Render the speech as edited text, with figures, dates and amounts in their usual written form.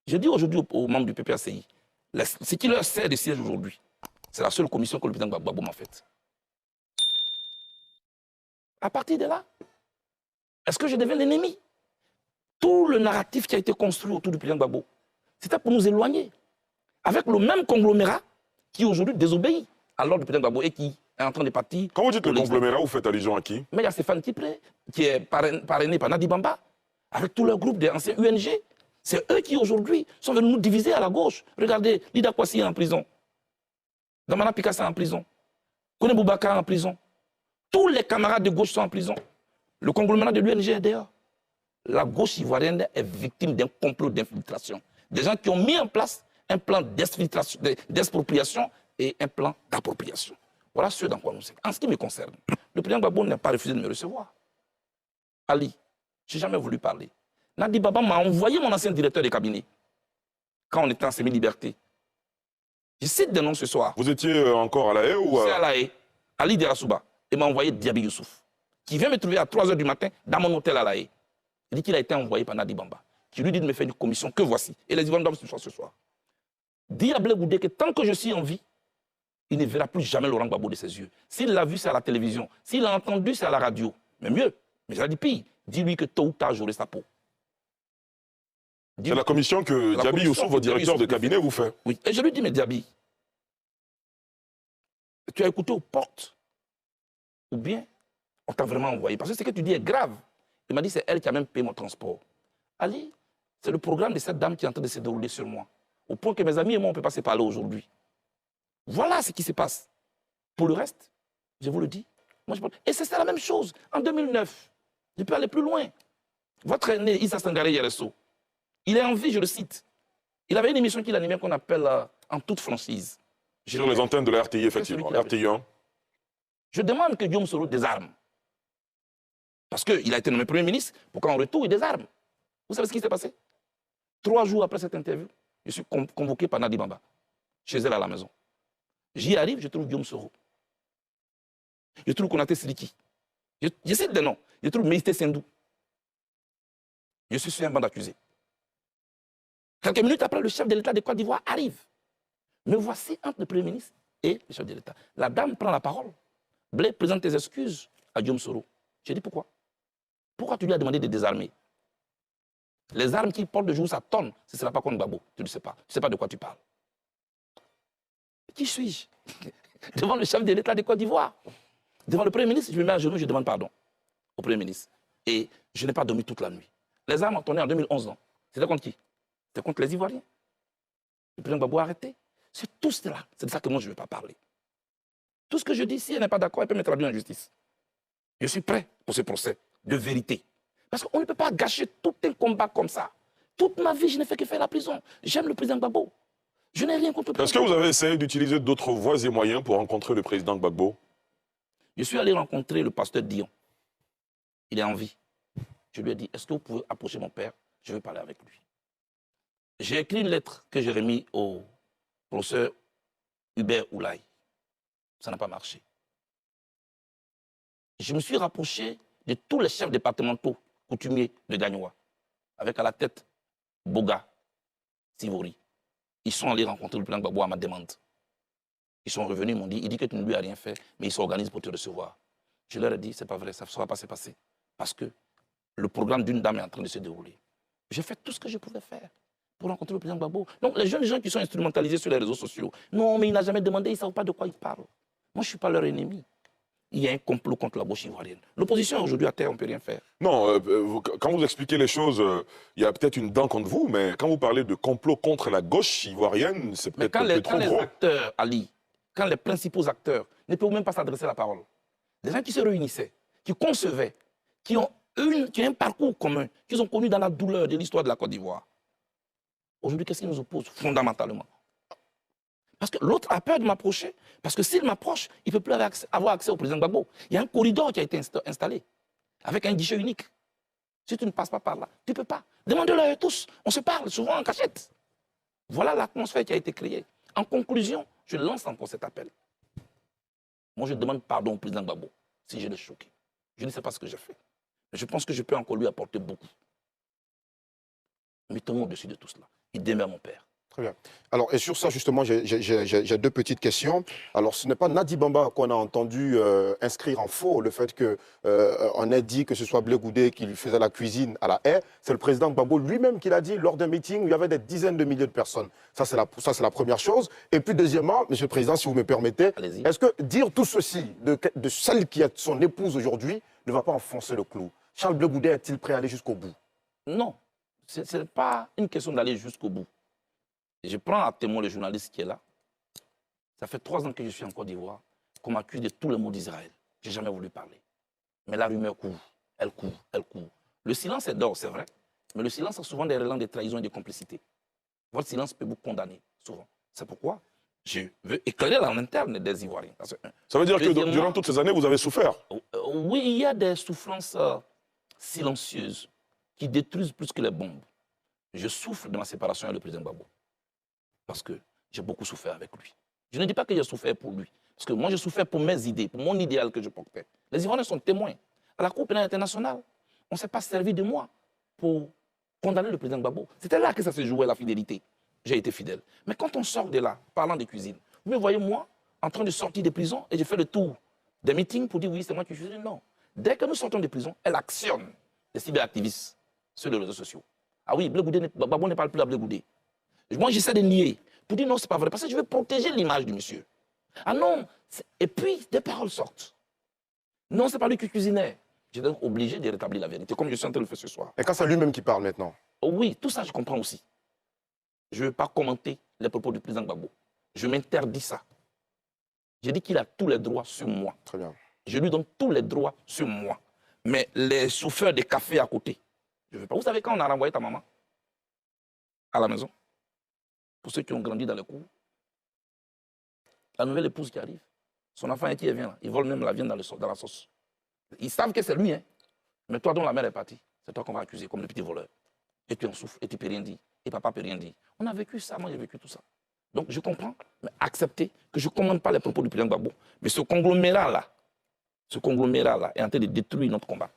Je dis aujourd'hui aux membres du PPACI, ce qui leur sert de siège aujourd'hui, c'est la seule commission que le président Gbagbo m'a faite. À partir de là, est-ce que je deviens l'ennemi? Tout le narratif qui a été construit autour du président Gbagbo, c'était pour nous éloigner. Avec le même conglomérat qui aujourd'hui désobéit à l'ordre du président Gbagbo et qui est en train de partir. Quand vous dites le conglomérat, vous faites allusion à qui? Mais il y a Stéphane Tipré, qui est parrainé par Nadi Bamba, avec tout leur groupe des anciens UNG. C'est eux qui aujourd'hui sont venus nous diviser à la gauche. Regardez, Lida Kwasi est en prison. Damana Pikassa est en prison. Kone Boubaka est en prison. Tous les camarades de gauche sont en prison. Le conglomérat de l'UNG est dehors. La gauche ivoirienne est victime d'un complot d'infiltration. Des gens qui ont mis en place un plan d'expropriation et un plan d'appropriation. Voilà ce dans quoi nous sommes. En ce qui me concerne, le président Gbagbo n'a pas refusé de me recevoir. Ali, je n'ai jamais voulu parler. Nadi Baba m'a envoyé mon ancien directeur de cabinet quand on était en semi-liberté. Je cite des noms ce soir. Vous étiez encore à La Haye ou C'est à La Haye, Ali Derasouba, et m'a envoyé Diaby Youssouf, qui vient me trouver à 3 h du matin dans mon hôtel à La Haye. Il dit qu'il a été envoyé par Nadi Bamba, qui lui dit de me faire une commission que voici. Et les Ivoiriens doivent ce soir. Dis à Blé Goudé que tant que je suis en vie, il ne verra plus jamais Laurent Gbagbo de ses yeux. S'il l'a vu, c'est à la télévision. S'il l'a entendu, c'est à la radio. Mais mieux, mais j'ai dit pire, dis-lui que tôt ou tard, j'aurai sa peau. C'est la commission que Diaby Youssouf, votre directeur de cabinet, vous fait. Oui, et je lui dis, mais Diaby, tu as écouté aux portes ou bien on t'a vraiment envoyé? Parce que ce que tu dis est grave. Il m'a dit, c'est elle qui a même payé mon transport. Ali, c'est le programme de cette dame qui est en train de se dérouler sur moi. Au point que mes amis et moi, on ne peut pas se parler aujourd'hui. Voilà ce qui se passe. Pour le reste, je vous le dis. Moi, je parle. Et c'est la même chose. En 2009, je peux aller plus loin. Votre aîné, Issa Sangaré Yereso, il est en vie, je le cite. Il avait une émission qu'il animait qu'on appelle En toute franchise. Sur les antennes de la RTI, effectivement. RTI 1. Je demande que Guillaume Soro désarme. Parce qu'il a été nommé Premier ministre pour qu'en retour, il désarme. Vous savez ce qui s'est passé? 3 jours après cette interview, je suis convoqué par Nadi Bamba, chez elle à la maison. J'y arrive, je trouve Guillaume Soro. Je trouve Konaté Siliki. Je cite des noms. Je trouve Meïté Sendou. Je suis sur un banc d'accusés. Quelques minutes après, le chef de l'État de Côte d'Ivoire arrive. Me voici entre le Premier ministre et le chef de l'État. La dame prend la parole. Blé, présente tes excuses à Guillaume Soro. J'ai dit pourquoi? Pourquoi tu lui as demandé de désarmer? Les armes qu'il porte de jour, ça tonne. Ce ne sera pas contre Gbagbo. Tu ne sais pas. Tu ne sais pas de quoi tu parles. Qui suis-je? Devant le chef de l'État de Côte d'Ivoire. Devant le Premier ministre, je me mets à genoux, je demande pardon au Premier ministre. Et je n'ai pas dormi toute la nuit. Les armes ont tourné en 2011. C'était contre qui? C'était contre les Ivoiriens. Le président Gbagbo a arrêté. C'est tout cela. C'est de ça que moi, je ne veux pas parler. Tout ce que je dis, si elle n'est pas d'accord, elle peut me traduire en justice. Je suis prêt pour ce procès de vérité. Parce qu'on ne peut pas gâcher tout un combat comme ça. Toute ma vie, je n'ai fait que faire la prison. J'aime le président Gbagbo. Je n'ai rien contre le président. Est-ce que vous avez essayé d'utiliser d'autres voies et moyens pour rencontrer le président Gbagbo? Je suis allé rencontrer le pasteur Dion. Il est en vie. Je lui ai dit, est-ce que vous pouvez approcher mon père? Je veux parler avec lui. J'ai écrit une lettre que j'ai remise au professeur Hubert Oulaye. Ça n'a pas marché. Je me suis rapproché de tous les chefs départementaux coutumiers de Gagnoua, avec à la tête Boga, Sivori. Ils sont allés rencontrer le président Gbagbo à ma demande. Ils sont revenus, ils m'ont dit, il dit que tu ne lui as rien fait, mais il s'organise pour te recevoir. Je leur ai dit, c'est pas vrai, ça ne sera pas se passer. Parce que le programme d'une dame est en train de se dérouler. J'ai fait tout ce que je pouvais faire pour rencontrer le président Gbagbo. Donc les jeunes gens qui sont instrumentalisés sur les réseaux sociaux, non, mais il n'a jamais demandé, ils ne savent pas de quoi ils parlent. Moi, je ne suis pas leur ennemi. Il y a un complot contre la gauche ivoirienne. L'opposition aujourd'hui à terre, on ne peut rien faire. Non, quand vous expliquez les choses, il y a peut-être une dent contre vous, mais quand vous parlez de complot contre la gauche ivoirienne, c'est peut-être un peu trop gros. Quand les acteurs, Ali, quand les principaux acteurs ne peuvent même pas s'adresser la parole, des gens qui se réunissaient, qui concevaient, qui ont un parcours commun, qu'ils ont connu dans la douleur de l'histoire de la Côte d'Ivoire. Aujourd'hui, qu'est-ce qui nous oppose fondamentalement? Parce que l'autre a peur de m'approcher. Parce que s'il m'approche, il ne peut plus avoir accès au président Gbagbo. Il y a un corridor qui a été installé, avec un guichet unique. Si tu ne passes pas par là, tu ne peux pas. Demandez-le à eux tous. On se parle souvent en cachette. Voilà l'atmosphère qui a été créée. En conclusion, je lance encore cet appel. Moi, je demande pardon au président Gbagbo si je l'ai choqué. Je ne sais pas ce que j'ai fait. Mais je pense que je peux encore lui apporter beaucoup. Mettons-nous au-dessus de tout cela. il demeure mon père. Très bien. Alors, et sur ça, justement, j'ai deux petites questions. Alors, ce n'est pas Nadi Bamba qu'on a entendu inscrire en faux le fait qu'on ait dit que ce soit Blé Goudé qui lui faisait la cuisine à la haie. C'est le président Gbagbo lui-même qui l'a dit lors d'un meeting où il y avait des dizaines de milliers de personnes. Ça, c'est la première chose. Et puis, deuxièmement, Monsieur le Président, si vous me permettez, est-ce que dire tout ceci de celle qui est son épouse aujourd'hui ne va pas enfoncer le clou? Charles Blé Goudé est-il prêt à aller jusqu'au bout? Non, ce n'est pas une question d'aller jusqu'au bout. Je prends à témoin le journaliste qui est là. Ça fait 3 ans que je suis en Côte d'Ivoire, qu'on m'accuse de tous les maux d'Israël. Je n'ai jamais voulu parler. Mais la rumeur court, elle court, elle court. Le silence est d'or, c'est vrai, mais le silence a souvent des relents de trahison et de complicité. Votre silence peut vous condamner, souvent. C'est pourquoi je veux éclairer en interne des Ivoiriens. Ça veut dire que durant toutes ces années, vous avez souffert? Oui, il y a des souffrances silencieuses qui détruisent plus que les bombes. Je souffre de ma séparation avec le président Gbagbo. Parce que j'ai beaucoup souffert avec lui. Je ne dis pas que j'ai souffert pour lui. Parce que moi, j'ai souffert pour mes idées, pour mon idéal que je portais. Les Ivoiriens sont témoins. À la Cour pénale internationale, on ne s'est pas servi de moi pour condamner le président Gbagbo. C'était là que ça se jouait, la fidélité. J'ai été fidèle. Mais quand on sort de là, parlant de cuisine, vous me voyez, moi, en train de sortir de prison, et je fais le tour des meetings pour dire oui, c'est moi qui cuisine. Non. Dès que nous sortons de prison, elle actionne les cyberactivistes sur les réseaux sociaux. Ah oui, Gbagbo ne parle plus à Blé Goudé. Moi, j'essaie de nier. Pour dire non, c'est pas vrai. Parce que je veux protéger l'image du monsieur. Ah non. Et puis, des paroles sortent. Non, c'est pas lui qui cuisinait. J'étais donc obligé de rétablir la vérité, comme je suis en train de le faire ce soir. Et quand c'est lui-même qui parle maintenant? Oh oui, tout ça, je comprends aussi. Je ne veux pas commenter les propos du président Gbagbo. Je m'interdis ça. J'ai dit qu'il a tous les droits sur moi. Très bien. Je lui donne tous les droits sur moi. Mais les chauffeurs de café à côté, je ne veux pas. Vous savez quand on a renvoyé ta maman à la maison? Pour ceux qui ont grandi dans les cours, la nouvelle épouse qui arrive, son enfant qui vient là, il vole même la viande dans la sauce. Ils savent que c'est lui, hein. Mais toi dont la mère est partie, c'est toi qu'on va accuser comme le petit voleur. Et tu en souffres, et tu ne peux rien dire, et papa ne peut rien dire. On a vécu ça, moi j'ai vécu tout ça. Donc je comprends, mais acceptez que je ne commande pas les propos du président Gbagbo. Mais ce conglomérat-là est en train de détruire notre combat.